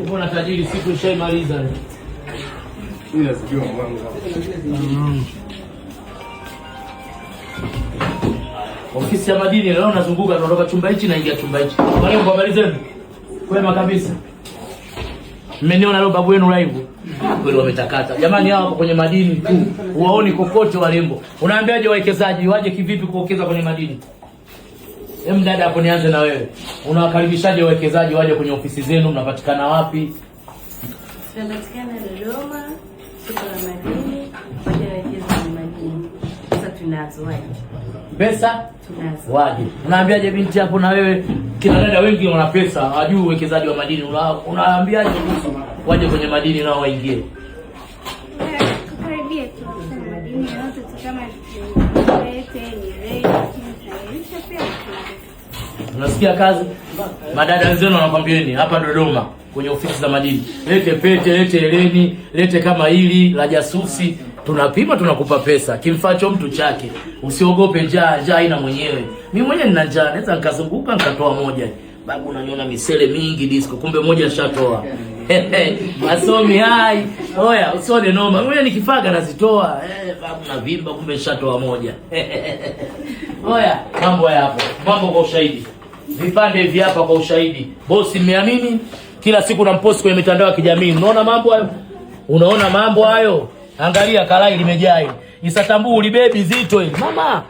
Mbona tajiri siku ishaimaliza? Ila sijui mwanangu. Ofisi ya madini leo nazunguka, tunatoka chumba hichi naingia chumba hichi. Wale mbabalizeni. Kwema kabisa. Mmeniona leo babu wenu live. Kweli wametakata. Jamani hao kwenye madini tu. Waoni kokote walembo. Unaambiaje wawekezaji waje kivipi kuwekeza kwenye madini? Hem dada hapo nianze na wewe. Unawakaribishaje wawekezaji waje kwenye ofisi zenu, mnapatikana wapi? Tunapatikana Dodoma, soko la madini, waje wawekeza kwenye madini. Sasa tunazo waje. Pesa? Tunazo. Waje. Unaambiaje binti hapo na wewe? Kina dada wengi wana pesa, hawajui uwekezaji wa madini. Unaambiaje kuhusu waje kwenye madini nao waingie? Karibia tu kwenye madini yote kama pete, nywele, pia. Unasikia kazi? Madada wenzenu wanakwambieni hapa Dodoma kwenye ofisi za madini. Lete pete, lete eleni, lete kama hili la jasusi. Tunapima, tunakupa pesa. Kimfacho mtu chake. Usiogope njaa, njaa ina mwenyewe. Mimi mwenyewe nina njaa, naweza nikazunguka nikatoa moja. Babu unaniona misele mingi disco, kumbe moja nishatoa. Masomi hai. Oya, usione noma. Mwenyewe nikifaga nazitoa. Babu na vimba kumbe nishatoa moja. Oya, mambo haya hapo. Mambo kwa ushahidi. Vipande hivi hapa kwa ushahidi. Bosi mmeamini? Kila siku nampost kwenye mitandao ya kijamii. Unaona mambo hayo? Unaona mambo hayo? Angalia kalai limejaa hili. Isa Tambu ulibebi zito hili. Mama.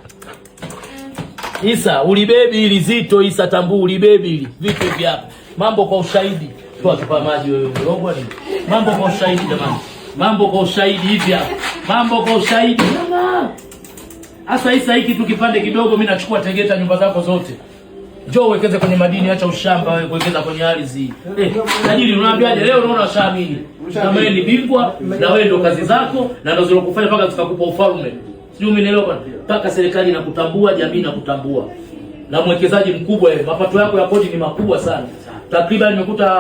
Isa ulibebi hili zito, Isa Tambu ulibebi hili. Vipi hivi hapa? Mambo kwa ushahidi. Toa tupa maji wewe mlogwa nini? Mambo kwa ushahidi jamani. Mambo kwa ushahidi hivi hapa. Mambo kwa ushahidi. Mama. Asa Isa hiki tu kipande kidogo mimi nachukua Tegeta nyumba zako zote. Njoo uwekeze kwenye madini, acha ushamba wewe kuwekeza kwenye ardhi. Tajiri unaambiaje leo unaona ushaamini. Kama wewe ni bingwa na wewe ndio kazi zako na ndio zilizokufanya mpaka tukakupa ufalme. Sijui umeelewa bwana. Mpaka serikali inakutambua, jamii inakutambua. Na mwekezaji mkubwa wewe, mapato yako ya kodi ni makubwa sana. Takriban nimekuta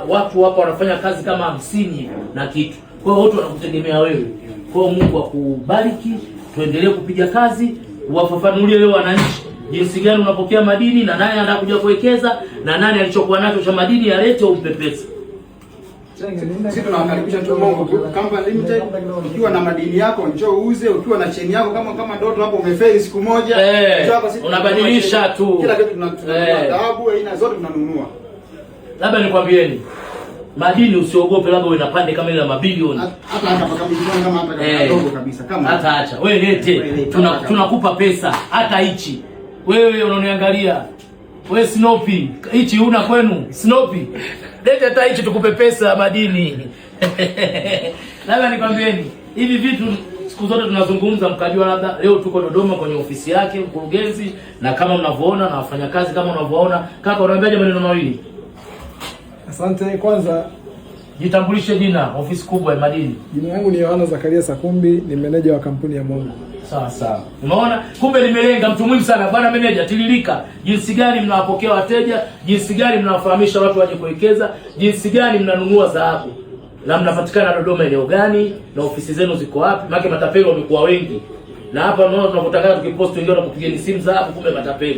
watu hapa wanafanya kazi kama 50 na kitu. Kwa hiyo watu wanakutegemea wewe. Kwa hiyo Mungu akubariki, tuendelee kupiga kazi, uwafafanulie leo wananchi jinsi gani unapokea madini na nani anataka kuja kuwekeza na nani alichokuwa nacho cha madini yalete umpe pesa. Sisi tunawakaribisha tu Mongo Company Limited. Ukiwa na madini yako njoo uuze, ukiwa na cheni yako kama ndoto hapo umefeli siku moja, unabadilisha tu. Kila kitu tunanunua, dhahabu aina zote tunanunua. Labda nikwambieni, madini usiogope, labda wewe unapande kama ile mabilioni. Hata bilioni kama hata ndogo kabisa kama. Hata acha. Wewe lete. Tunakupa pesa hata hichi. Wewe unaniangalia. Wewe Snoopy, hichi una kwenu? Snoopy. Leta hata hichi tukupe pesa madini. Labda nikwambieni, hivi vitu siku zote tunazungumza mkajua labda leo tuko Dodoma kwenye ofisi yake mkurugenzi na kama mnavyoona na wafanyakazi kama unavyoona. Kaka unaambiaje maneno mawili? Asante. Kwanza jitambulishe jina, ofisi kubwa ya madini. Jina langu ni Yohana Zakaria Sakumbi, ni meneja wa kampuni ya Mongo. Sawa sawa. Unaona? Kumbe nimelenga mtu muhimu sana. Bwana meneja, tiririka. Jinsi gani mnawapokea wateja, jinsi gani mnawafahamisha watu waje kuwekeza, jinsi gani mnanunua dhahabu. Na mnapatikana Dodoma eneo gani na ofisi zenu ziko wapi? Maana matapeli wamekuwa wengi. Na hapa unaona tunapotangaza tukipost wengine wanapigeni simu dhahabu kumbe matapeli.